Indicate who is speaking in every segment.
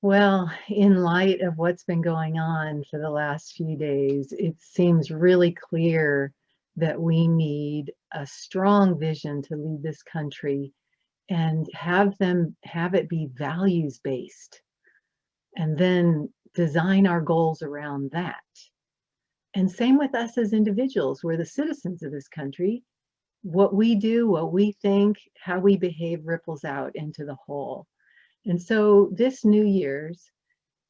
Speaker 1: Well, in light of what's been going on for the last few days, it seems really clear that we need a strong vision to lead this country and have it be values based, and then design our goals around that. And same with us as individuals. We're the citizens of this country. What we do, what we think, how we behave ripples out into the whole. And so this New Year's,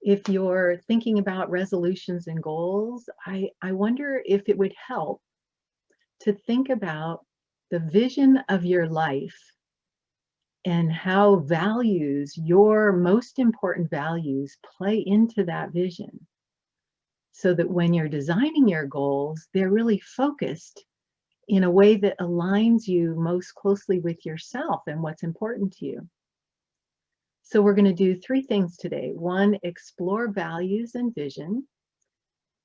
Speaker 1: if you're thinking about resolutions and goals, I wonder if it would help to think about the vision of your life and how values, your most important values, play into that vision. So that when you're designing your goals, they're really focused in a way that aligns you most closely with yourself and what's important to you. So we're going to do three things today. One, explore values and vision.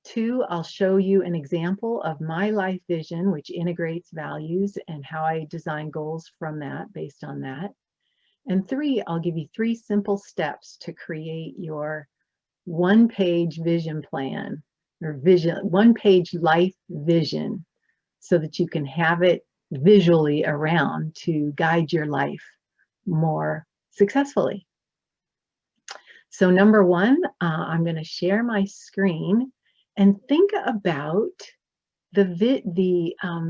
Speaker 1: Two, I'll show you an example of my life vision, which integrates values and how I design goals from that, based on that. And three, I'll give you three simple steps to create your one-page vision plan, or one-page life vision, so that you can have it visually around to guide your life more successfully. So number one, I'm going to share my screen and think about the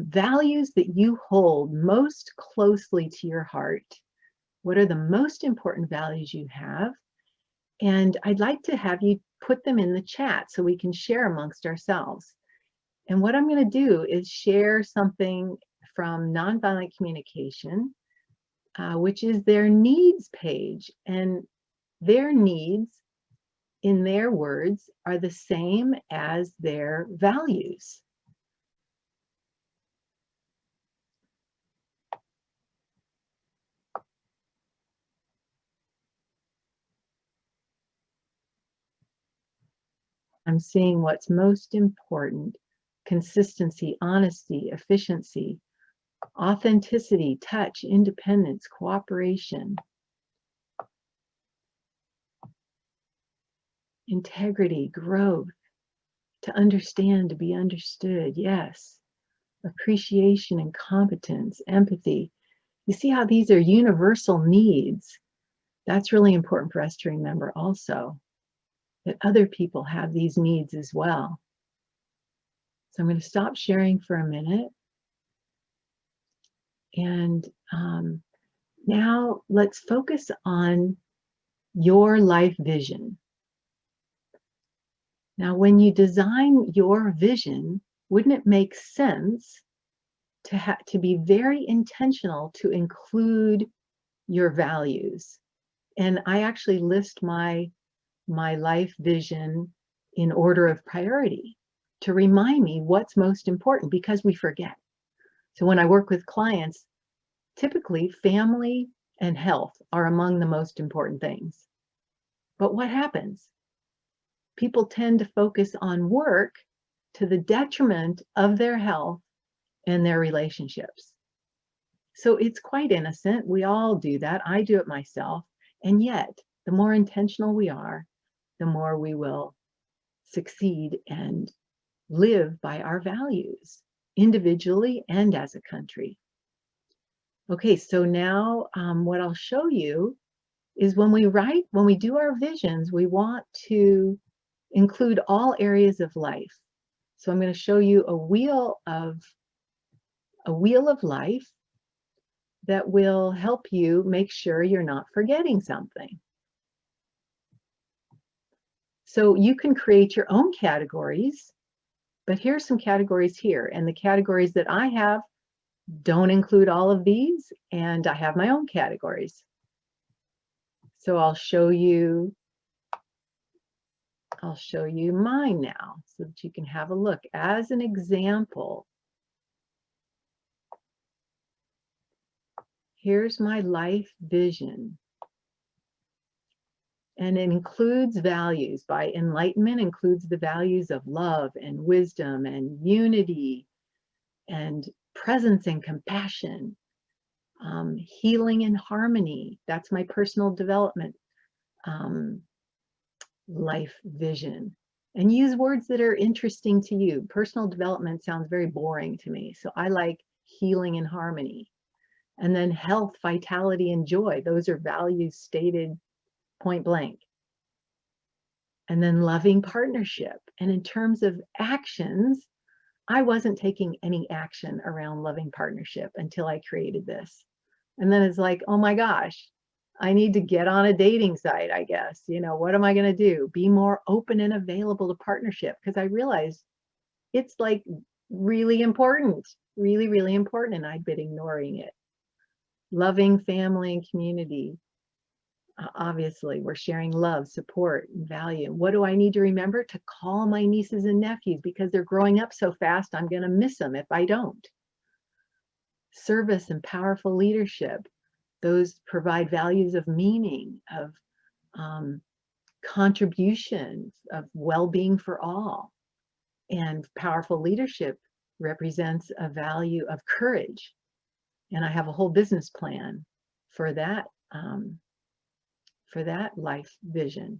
Speaker 1: values that you hold most closely to your heart. What are the most important values you have? And I'd like to have you put them in the chat so we can share amongst ourselves. And what I'm going to do is share something from Nonviolent Communication, which is their needs page. And their needs, in their words, are the same as their values. I'm seeing what's most important: consistency, honesty, efficiency, authenticity, touch, independence, cooperation, integrity, growth, to understand, to be understood, yes, appreciation and competence, empathy. You see how these are universal needs? That's really important for us to remember also, that other people have these needs as well. So I'm going to stop sharing for a minute. And now let's focus on your life vision. Now, when you design your vision, wouldn't it make sense to be very intentional to include your values? And I actually list my life vision in order of priority to remind me what's most important, because we forget. So when I work with clients, typically family and health are among the most important things. But what happens? People tend to focus on work to the detriment of their health and their relationships. So it's quite innocent. We all do that. I do it myself. And yet, the more intentional we are, the more we will succeed and live by our values, individually and as a country. Okay, so now what I'll show you is when we do our visions, we want to include all areas of life. So I'm going to show you a wheel of life that will help you make sure you're not forgetting something. So you can create your own categories, but here's some categories here. And the categories that I have don't include all of these, and I have my own categories. So I'll show you mine now so that you can have a look. As an example, here's my life vision. And it includes values. By enlightenment, includes the values of love and wisdom and unity and presence and compassion, healing and harmony. That's my personal development life vision. And use words that are interesting to you. Personal development sounds very boring to me. So I like healing and harmony. And then health, vitality, and joy. Those are values stated point blank. And then loving partnership. And in terms of actions, I wasn't taking any action around loving partnership until I created this. And then it's like, oh my gosh, I need to get on a dating site, I guess. What am I going to do? Be more open and available to partnership, because I realized it's like really important, really, really important. And I'd been ignoring it. Loving family and community. Obviously, we're sharing love, support, and value. What do I need to remember? To call my nieces and nephews, because they're growing up so fast, I'm going to miss them if I don't. Service and powerful leadership. Those provide values of meaning, of contributions, of well-being for all. And powerful leadership represents a value of courage. And I have a whole business plan for that life vision.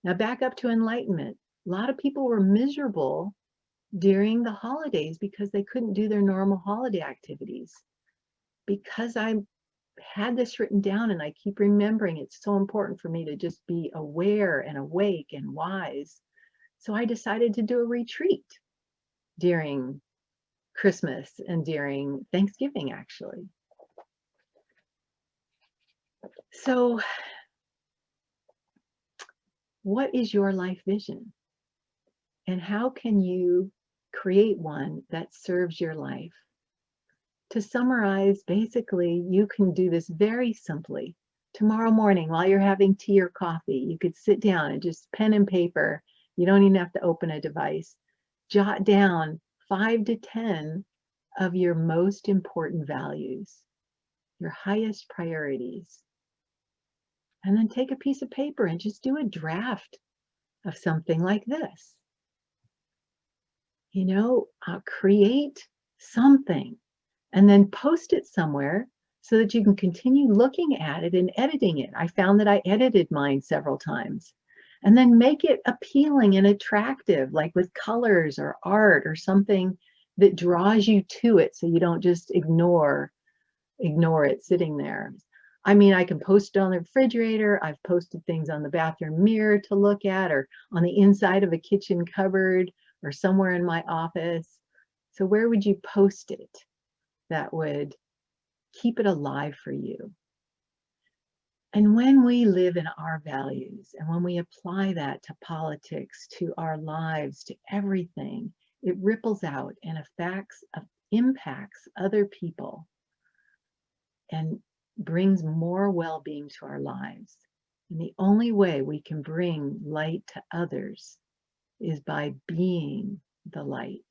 Speaker 1: Now back up to enlightenment. A lot of people were miserable during the holidays because they couldn't do their normal holiday activities. Because I had this written down and I keep remembering, it's so important for me to just be aware and awake and wise. So I decided to do a retreat during Christmas and during Thanksgiving, actually. So what is your life vision? And how can you create one that serves your life? To summarize, basically, you can do this very simply. Tomorrow morning, while you're having tea or coffee, you could sit down and just pen and paper. You don't even have to open a device. Jot down 5 to 10 of your most important values, your highest priorities. And then take a piece of paper and just do a draft of something like this. Create something and then post it somewhere so that you can continue looking at it and editing it. I found that I edited mine several times. And then make it appealing and attractive, like with colors or art or something that draws you to it, so you don't just ignore it sitting there. I mean, I can post it on the refrigerator. I've posted things on the bathroom mirror to look at, or on the inside of a kitchen cupboard, or somewhere in my office. So where would you post it that would keep it alive for you? And when we live in our values, and when we apply that to politics, to our lives, to everything, it ripples out and impacts other people and brings more well-being to our lives. And the only way we can bring light to others is by being the light.